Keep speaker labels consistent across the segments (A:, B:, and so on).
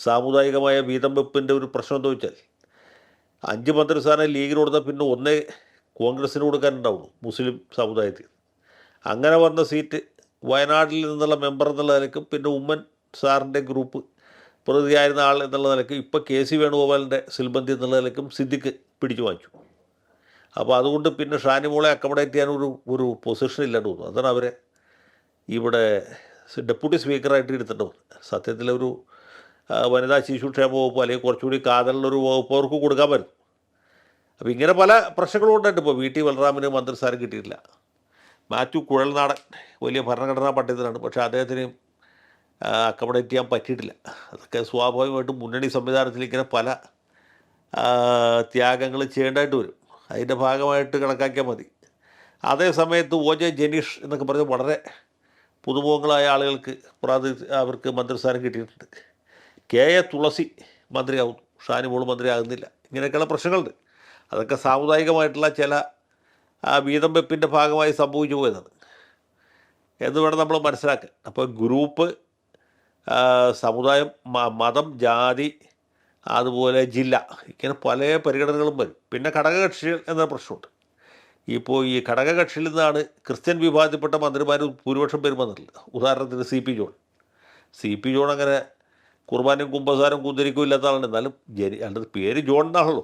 A: സാമുദായികമായ വീതം വെപ്പിൻ്റെ ഒരു പ്രശ്നം എന്താ വെച്ചാൽ 5 മന്ത്രിസ്ഥാനം ലീഗിന് കൊടുത്താൽ പിന്നെ ഒന്നേ കോൺഗ്രസ്സിന് കൊടുക്കാനുണ്ടാവുള്ളൂ മുസ്ലിം സമുദായത്തിൽ. അങ്ങനെ വന്ന സീറ്റ് വയനാട്ടിൽ നിന്നുള്ള മെമ്പർ എന്നുള്ള നിലയ്ക്കും പിന്നെ ഉമ്മൻ സാറിൻ്റെ ഗ്രൂപ്പ് പ്രതിയായിരുന്ന ആൾ എന്നുള്ള നിലയ്ക്ക് ഇപ്പോൾ കെ സി വേണുഗോപാലിൻ്റെ സിൽബന്തി എന്നുള്ള നിലയ്ക്കും സിദ്ദിഖ് പിടിച്ചു വാങ്ങിച്ചു. അപ്പോൾ അതുകൊണ്ട് പിന്നെ ഷാനിമോളെ അക്കോമഡേറ്റ് ചെയ്യാനൊരു പൊസിഷൻ ഇല്ലാണ്ട് തോന്നുന്നു. അതാണ് അവരെ ഇവിടെ ഡെപ്യൂട്ടി സ്പീക്കറായിട്ട് എടുത്തിട്ട് വന്നത്. സത്യത്തിലൊരു വനിതാ ശിശുക്ഷേമ വകുപ്പ് അല്ലെങ്കിൽ കുറച്ചുകൂടി കാതലുള്ളൊരു വകുപ്പ് അവർക്ക് കൊടുക്കാൻ പറ്റും. അപ്പോൾ ഇങ്ങനെ പല പ്രശ്നങ്ങളും ഉണ്ടായിട്ട് ഇപ്പോൾ വി ടി ബലറാമിന് മന്ത്രിസ്ഥാനം കിട്ടിയിട്ടില്ല. മാത്യു കുഴൽനാടൻ വലിയ ഭരണഘടനാ പണ്ഡിതനാണ്, പക്ഷേ അദ്ദേഹത്തിന് അക്കോമഡേറ്റ് ചെയ്യാൻ പറ്റിയിട്ടില്ല. അതൊക്കെ സ്വാഭാവികമായിട്ടും മുന്നണി സംവിധാനത്തിൽ ഇങ്ങനെ പല ത്യാഗങ്ങൾ ചെയ്യേണ്ടതായിട്ട് വരും. അതിൻ്റെ ഭാഗമായിട്ട് കണക്കാക്കിയാൽ മതി. അതേ സമയത്ത് ഒ ജെ ജനീഷ് എന്നൊക്കെ പറഞ്ഞ് വളരെ പുതുമുഖങ്ങളായ ആളുകൾക്ക് അവർക്ക് മന്ത്രിസ്ഥാനം കിട്ടിയിട്ടുണ്ട്. കെ എ തുളസി മന്ത്രിയാവുന്നു, ഷാനിമോൾ മന്ത്രിയാകുന്നില്ല. ഇങ്ങനെയൊക്കെയുള്ള പ്രശ്നങ്ങളുണ്ട്. അതൊക്കെ സാമുദായികമായിട്ടുള്ള ചില വീതം വെപ്പിൻ്റെ ഭാഗമായി സംഭവിച്ചു പോയതാണ് എന്ന് വേണം നമ്മൾ മനസ്സിലാക്കാൻ. അപ്പോൾ ഗ്രൂപ്പ്, സമുദായം, മതം, ജാതി, അതുപോലെ ജില്ല, ഇങ്ങനെ പല പരിഗണനകളും വരും. പിന്നെ ഘടകകക്ഷികൾ എന്ന പ്രശ്നമുണ്ട്. ഇപ്പോൾ ഈ ഘടകകക്ഷിയിൽ നിന്നാണ് ക്രിസ്ത്യൻ വിഭാഗത്തിൽപ്പെട്ട മന്ത്രിമാർ ഭൂരിപക്ഷം പേര് വന്നിട്ടില്ല. ഉദാഹരണത്തിന് സി പി ജോൺ അങ്ങനെ കുർബാനയും കുമ്പസാരം കുന്തിരിക്കും ഇല്ലാത്ത ആളാണ്. എന്നാലും അല്ലാതെ പേര് ജോൺ എന്നാണല്ലോ,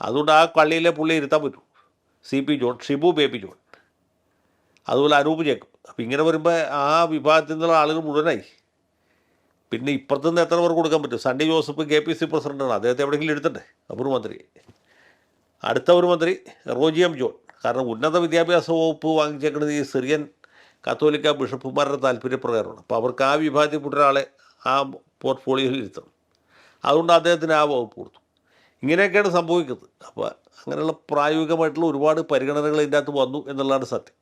A: അതുകൊണ്ട് ആ പള്ളിയിലെ പുള്ളി ഇരുത്താൻ പറ്റും. C P John, Shibu baby John, അതുപോലെ അനൂപ് ജേക്കബ്. അപ്പോൾ ഇങ്ങനെ വരുമ്പോൾ ആ വിഭാഗത്തിൽ നിന്നുള്ള ആളുകൾ മുഴുവനായി. പിന്നെ ഇപ്പുറത്തു നിന്ന് എത്ര പേർക്ക് കൊടുക്കാൻ പറ്റും? സണ്ണി ജോസഫ് KPC പ്രസിഡൻ്റാണ്, അദ്ദേഹത്തെ എവിടെയെങ്കിലും എടുത്തട്ടെ. അപ്പോൾ ഒരു മന്ത്രി, അടുത്ത ഒരു മന്ത്രി റോജി എം ജോൺ. കാരണം ഉന്നത വിദ്യാഭ്യാസ വകുപ്പ് വാങ്ങിച്ചേക്കുന്നത് ഈ സിറിയൻ കത്തോലിക്ക ബിഷപ്പുമാരുടെ താല്പര്യപ്രകാരമാണ്. അപ്പോൾ അവർക്ക് ആ വിഭാഗത്തിൽപ്പെട്ട ഒരാളെ ആ പോർട്ട്ഫോളിയോയിൽ ഇരുത്തണം. അതുകൊണ്ട് അദ്ദേഹത്തിന് ആ വകുപ്പ് കൊടുത്തു. ഇങ്ങനെയൊക്കെയാണ് സംഭവിക്കുന്നത്. അപ്പോൾ അങ്ങനെയുള്ള പ്രായോഗികമായിട്ടുള്ള ഒരുപാട് പരിഗണനകൾ ഇതിൻ്റെ അകത്ത് വന്നു എന്നുള്ളതാണ് സത്യം.